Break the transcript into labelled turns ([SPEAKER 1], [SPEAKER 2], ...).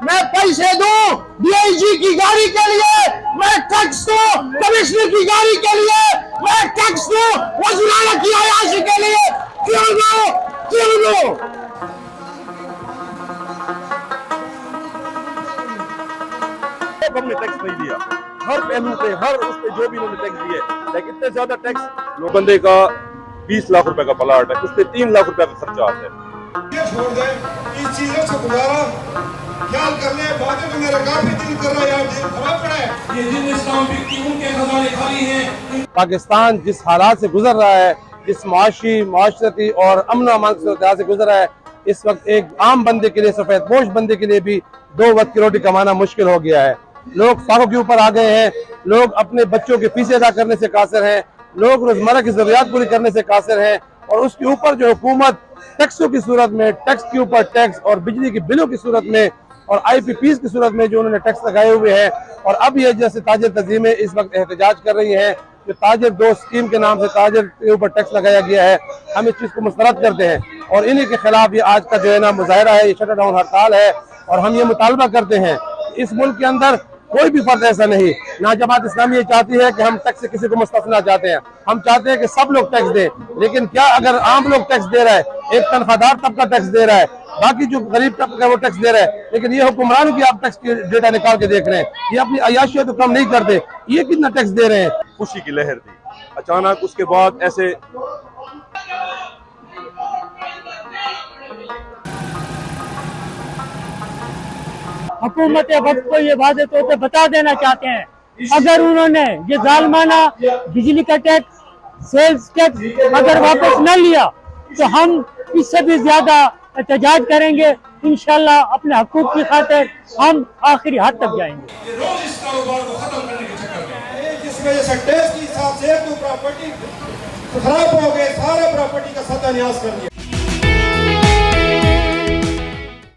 [SPEAKER 1] میں پیسے دوں DIG کی گاڑی کے لیے، میں ٹیکس دوں کمشنر کی گاڑی کے لیے، میں ٹیکس دوں وزرائے کی عیاشی کے لیے، کیوں دوں؟
[SPEAKER 2] ہم نے ٹیکس نہیں دیا، ہر پہلو پہ ہر اس پہ جو بھی انہوں نے ٹیکس دیے، لیکن اتنے زیادہ ٹیکس بندے کا 20 لاکھ روپے کا پلاٹ ہے، اس پہ 3 لاکھ روپے کا خرچہ آتا ہے۔
[SPEAKER 3] یہ چھوڑ دیں اس چیزوں سے گزارا خیال کرنے باتیں تو میرا کافی دل کر رہا ہے، یار دل خراب پڑا ہے۔ یہ جن اسلام کی ان کے خزانے خالی ہیں۔
[SPEAKER 4] پاکستان جس حالات سے گزر رہا ہے، جس معاشی، معاشرتی اور امن و امان صورتحال سے گزر رہا ہے، اس وقت ایک عام بندے کے لیے، سفید پوش بندے کے لیے بھی 2 وقت کی روٹی کمانا مشکل ہو گیا ہے۔ لوگ فاقوں کے اوپر آ گئے ہیں، لوگ اپنے بچوں کے فیسیں ادا کرنے سے قاصر ہیں، لوگ روزمرہ کی ضروریات پوری کرنے سے قاصر ہیں، اور اس کے اوپر جو حکومت ٹیکسوں کی صورت میں، ٹیکس کے اوپر ٹیکس اور بجلی کے بلوں کی صورت میں اور IPPs کی صورت میں جو انہوں نے ٹیکس لگائے ہوئے ہیں، اور اب یہ جیسے تاجر تنظیمیں اس وقت احتجاج کر رہی ہیں کہ تاجر 2 اسکیم کے نام سے تاجر کے اوپر ٹیکس لگایا گیا ہے، ہم اس چیز کو مسترد کرتے ہیں، اور انہی کے خلاف یہ آج کا جو ہے نا مظاہرہ ہے، یہ شٹر ڈاؤن ہڑتال ہے، اور ہم یہ مطالبہ کرتے ہیں کہ اس ملک کے اندر کوئی بھی فرد ایسا نہیں، نہ جماعت اسلامی یہ چاہتی ہے کہ ہم ٹیکس سے کسی کو مستثنا چاہتے ہیں، ہم چاہتے ہیں کہ سب لوگ ٹیکس دیں، لیکن کیا اگر عام لوگ ٹیکس دے رہا ہے، ایک تنخواہ دار طبقہ ٹیکس دے رہا ہے، باقی جو غریب طبقہ ہے وہ ٹیکس دے رہا ہے، لیکن یہ حکمران کی آپ ٹیکس کی ڈیٹا نکال کے دیکھ رہے ہیں، یہ اپنی عیاشیت تو کم نہیں کرتے، یہ کتنا ٹیکس دے رہے ہیں۔
[SPEAKER 2] خوشی کی لہر تھی، اچانک اس کے بعد ایسے
[SPEAKER 5] حکومت وقت کو یہ واضح طور پہ بتا دینا چاہتے ہیں، اگر انہوں نے یہ ظالمانہ بجلی کا ٹیکس، سیلز ٹیکس اگر واپس نہ لیا تو ہم اس سے بھی زیادہ احتجاج کریں گے، انشاءاللہ اپنے حقوق کی خاطر ہم آخری حد تک جائیں گے۔
[SPEAKER 3] یہ روز اس کاروبار کو ختم کرنے کے چکر میں جس وجہ سے ٹیکس کے حساب سے تو پراپرٹی خراب ہو گئے، سارے پراپرٹی کا سطح نیاز کر دیا۔